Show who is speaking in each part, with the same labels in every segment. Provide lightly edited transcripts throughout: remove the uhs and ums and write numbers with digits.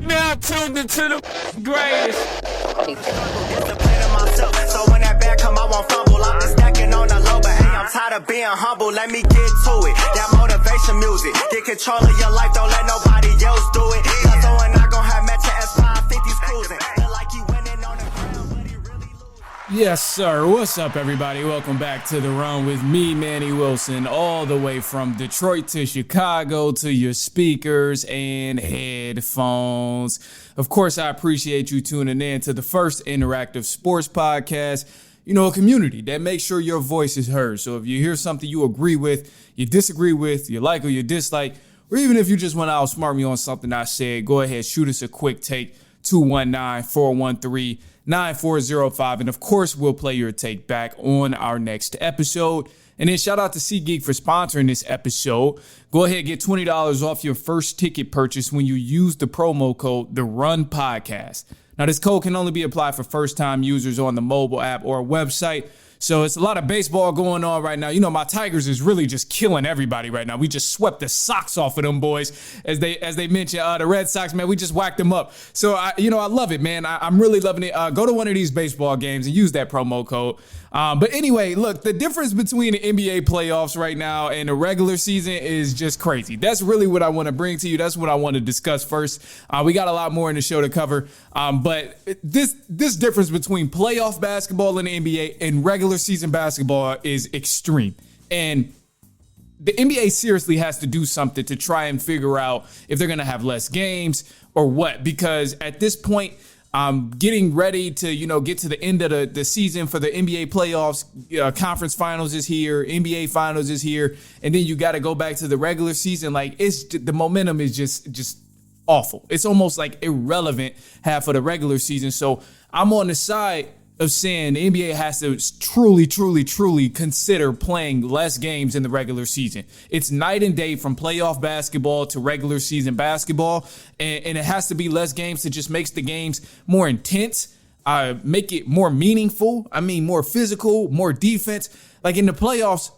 Speaker 1: Now tuned into the greatest.
Speaker 2: So when that bag come, I won't fumble. I'm just stacking on the low, but hey, I'm tired of being humble. Let me get to it. That motivation music. Get control of your life, don't let nobody else do it. Cause so I'm not gonna have Metro S550s cruising. Feel like you winning on the ground, but he really losing.
Speaker 1: Yes, sir. What's up, everybody? Welcome back to The Run with me, Manny Wilson, all the way from Detroit to Chicago to your speakers and headphones. Of course, I appreciate you tuning in to the first interactive sports podcast, a community that makes sure your voice is heard. So if you hear something you agree with, you disagree with, you like or you dislike, or even if you just want to outsmart me on something I said, go ahead, shoot us a quick take, 219-413-9405. And of course, we'll play your take back on our next episode. And then shout out to SeatGeek for sponsoring this episode. Go ahead, get $20 off your first ticket purchase when you use the promo code TheRunPodcast. Now, this code can only be applied for first-time users on the mobile app or website. So it's a lot of baseball going on right now. My Tigers is really just killing everybody right now. We just swept the socks off of them boys, as they mentioned. The Red Sox, man, we just whacked them up. So I love it, man. I'm really loving it. Go to one of these baseball games and use that promo code. But anyway, look, the difference between the NBA playoffs right now and the regular season is just crazy. That's really what I want to bring to you. That's what I want to discuss first. We got a lot more in the show to cover. But this difference between playoff basketball in the NBA and regular season basketball is extreme. And the NBA seriously has to do something to try and figure out if they're going to have less games or what. Because at this point, getting ready to, get to the end of the season for the NBA playoffs. Conference finals is here. NBA finals is here. And then you got to go back to the regular season. Like, the momentum is just awful. It's almost like irrelevant half of the regular season. So I'm on the side of saying the NBA has to truly consider playing less games in the regular season. It's night and day from playoff basketball to regular season basketball. And it has to be less games that just makes the games more intense, make it more meaningful. More physical, more defense. Like in the playoffs,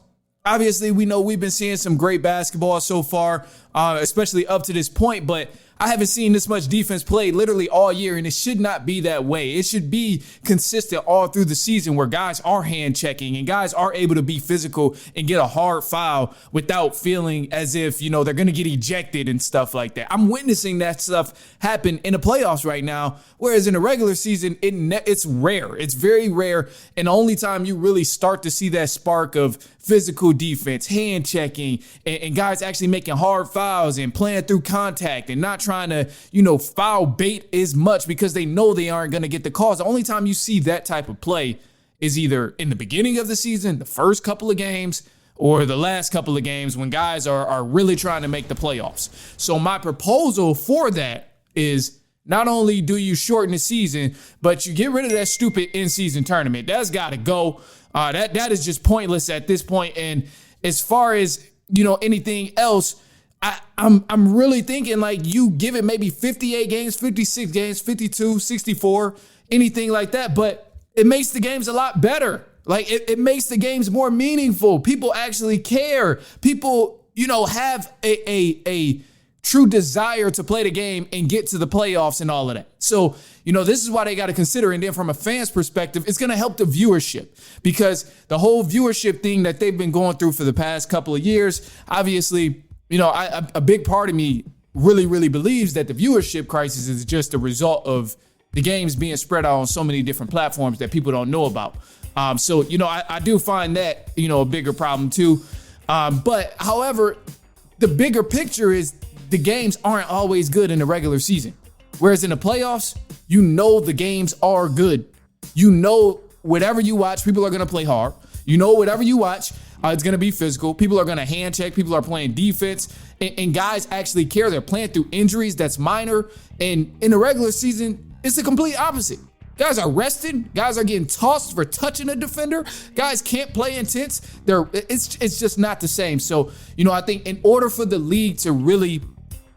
Speaker 1: obviously we know we've been seeing some great basketball so far, especially up to this point, but I haven't seen this much defense played literally all year, and it should not be that way. It should be consistent all through the season where guys are hand checking and guys are able to be physical and get a hard foul without feeling as if, they're going to get ejected and stuff like that. I'm witnessing that stuff happen in the playoffs right now, whereas in the regular season, it's rare. It's very rare, and the only time you really start to see that spark of physical defense, hand checking, and guys actually making hard fouls and playing through contact and not trying to, foul bait as much because they know they aren't going to get the calls. The only time you see that type of play is either in the beginning of the season, the first couple of games, or the last couple of games when guys are really trying to make the playoffs. So my proposal for that is not only do you shorten the season, but you get rid of that stupid in-season tournament. That's got to go. That is just pointless at this point. And as far as, anything else, I'm really thinking like you give it maybe 58 games, 56 games, 52, 64, anything like that. But it makes the games a lot better. Like it makes the games more meaningful. People actually care. People, have a true desire to play the game and get to the playoffs and all of that. So, this is why they got to consider. And then from a fan's perspective, it's going to help the viewership because the whole viewership thing that they've been going through for the past couple of years, obviously, a big part of me really believes that the viewership crisis is just a result of the games being spread out on so many different platforms that people don't know about. So, I do find that, a bigger problem too. But however, the bigger picture is the games aren't always good in the regular season. Whereas in the playoffs, the games are good. Whatever you watch, people are going to play hard. Whatever you watch, it's going to be physical. People are going to hand check. People are playing defense. And guys actually care. They're playing through injuries that's minor. And in the regular season, it's the complete opposite. Guys are rested. Guys are getting tossed for touching a defender. Guys can't play intense. It's just not the same. So, I think in order for the league to really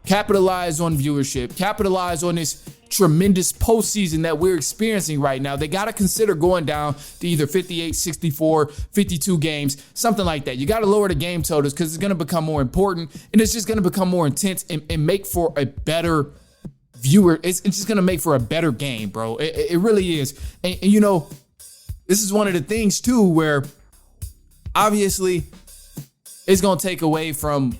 Speaker 1: capitalize on viewership, capitalize on this tremendous postseason that we're experiencing right now, they got to consider going down to either 58, 64, 52 games, something like that. You got to lower the game totals because it's going to become more important and it's just going to become more intense and make for a better it's just going to make for a better game, bro. It really is. And, this is one of the things too, where obviously it's going to take away from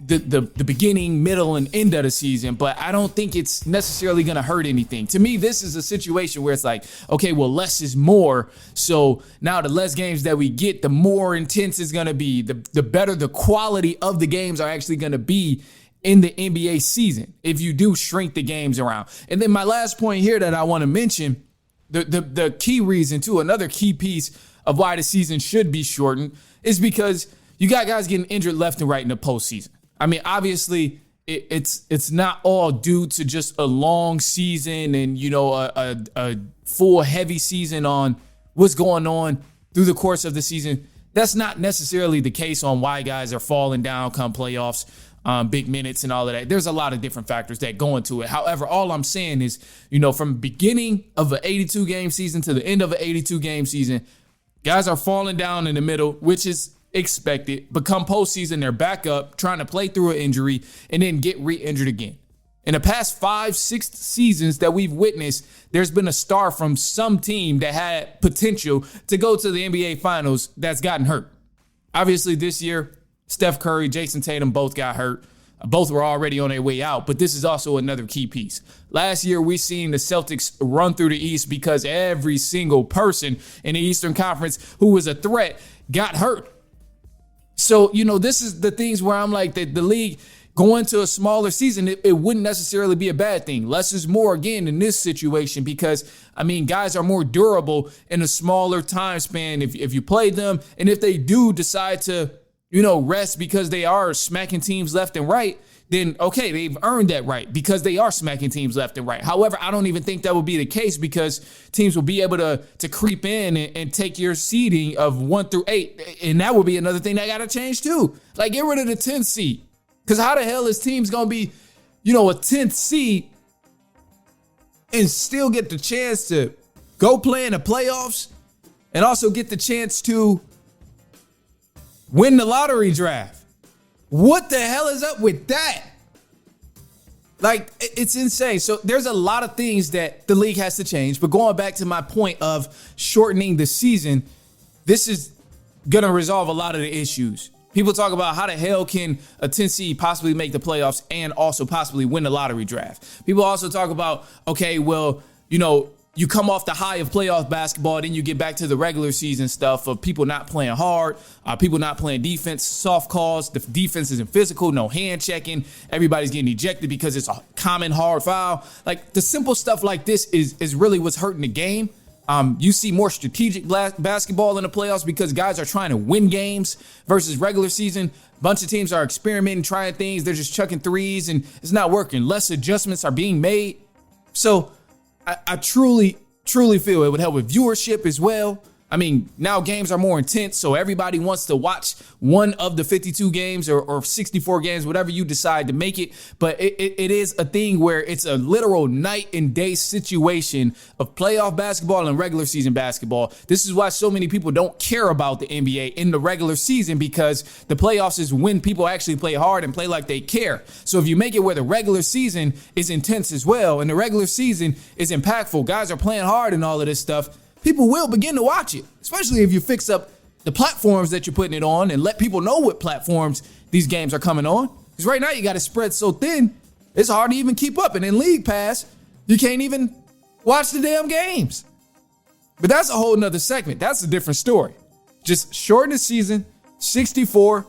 Speaker 1: the beginning, middle, and end of the season, but I don't think it's necessarily going to hurt anything. To me, this is a situation where it's like, okay, well, less is more. So now the less games that we get, the more intense it's going to be, the better the quality of the games are actually going to be in the NBA season if you do shrink the games around. And then my last point here that I want to mention, the key reason too, another key piece of why the season should be shortened is because you got guys getting injured left and right in the postseason. I mean, obviously, it's not all due to just a long season and, a full heavy season on what's going on through the course of the season. That's not necessarily the case on why guys are falling down come playoffs, big minutes and all of that. There's a lot of different factors that go into it. However, all I'm saying is, from the beginning of an 82-game season to the end of an 82-game season, guys are falling down in the middle, which is expected. Become postseason, they're back up, trying to play through an injury, and then get re-injured again. In the past 5-6 seasons that we've witnessed, there's been a star from some team that had potential to go to the NBA Finals that's gotten hurt. Obviously, this year, Steph Curry, Jason Tatum both got hurt. Both were already on their way out, but this is also another key piece. Last year, we seen the Celtics run through the East because every single person in the Eastern Conference who was a threat got hurt. So, this is the things where I'm like, the league going to a smaller season, it wouldn't necessarily be a bad thing. Less is more, again, in this situation because, guys are more durable in a smaller time span if you play them. And if they do decide to, rest because they are smacking teams left and right, then, okay, they've earned that right because they are smacking teams left and right. However, I don't even think that would be the case because teams will be able to creep in and take your seeding of 1 through 8. And that would be another thing that got to change too. Like, get rid of the 10th seed. Because how the hell is teams going to be, a 10th seed and still get the chance to go play in the playoffs and also get the chance to win the lottery draft? What the hell is up with that? Like, it's insane. So there's a lot of things that the league has to change. But going back to my point of shortening the season, this is going to resolve a lot of the issues. People talk about how the hell can a 10 seed possibly make the playoffs and also possibly win the lottery draft. People also talk about, okay, well, you come off the high of playoff basketball, then you get back to the regular season stuff of people not playing hard, people not playing defense, soft calls, the defense isn't physical, no hand checking, everybody's getting ejected because it's a common hard foul. Like, the simple stuff like this is really what's hurting the game. You see more strategic basketball in the playoffs because guys are trying to win games versus regular season. A bunch of teams are experimenting, trying things. They're just chucking threes and it's not working. Less adjustments are being made. So I truly feel it would help with viewership as well. Now games are more intense, so everybody wants to watch one of the 52 games or 64 games, whatever you decide to make it. But it is a thing where it's a literal night and day situation of playoff basketball and regular season basketball. This is why so many people don't care about the NBA in the regular season, because the playoffs is when people actually play hard and play like they care. So if you make it where the regular season is intense as well and the regular season is impactful, guys are playing hard and all of this stuff, people will begin to watch it, especially if you fix up the platforms that you're putting it on and let people know what platforms these games are coming on. Because right now you got to spread so thin, it's hard to even keep up. And in League Pass, you can't even watch the damn games. But that's a whole nother segment. That's a different story. Just shorten the season, 64.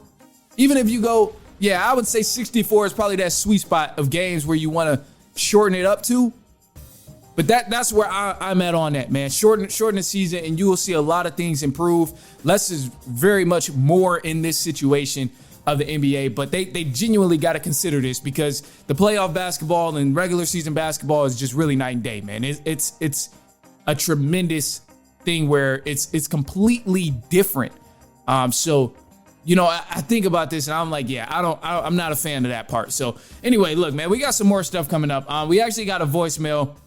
Speaker 1: Even if you go, I would say 64 is probably that sweet spot of games where you want to shorten it up to. But that's where I'm at on that, man. Shorten the season, and you will see a lot of things improve. Less is very much more in this situation of the NBA, but they genuinely got to consider this because the playoff basketball and regular season basketball is just really night and day, man. It's a tremendous thing where it's completely different. So I think about this and I'm like, I'm not a fan of that part. So anyway, look, man, we got some more stuff coming up. We actually got a voicemail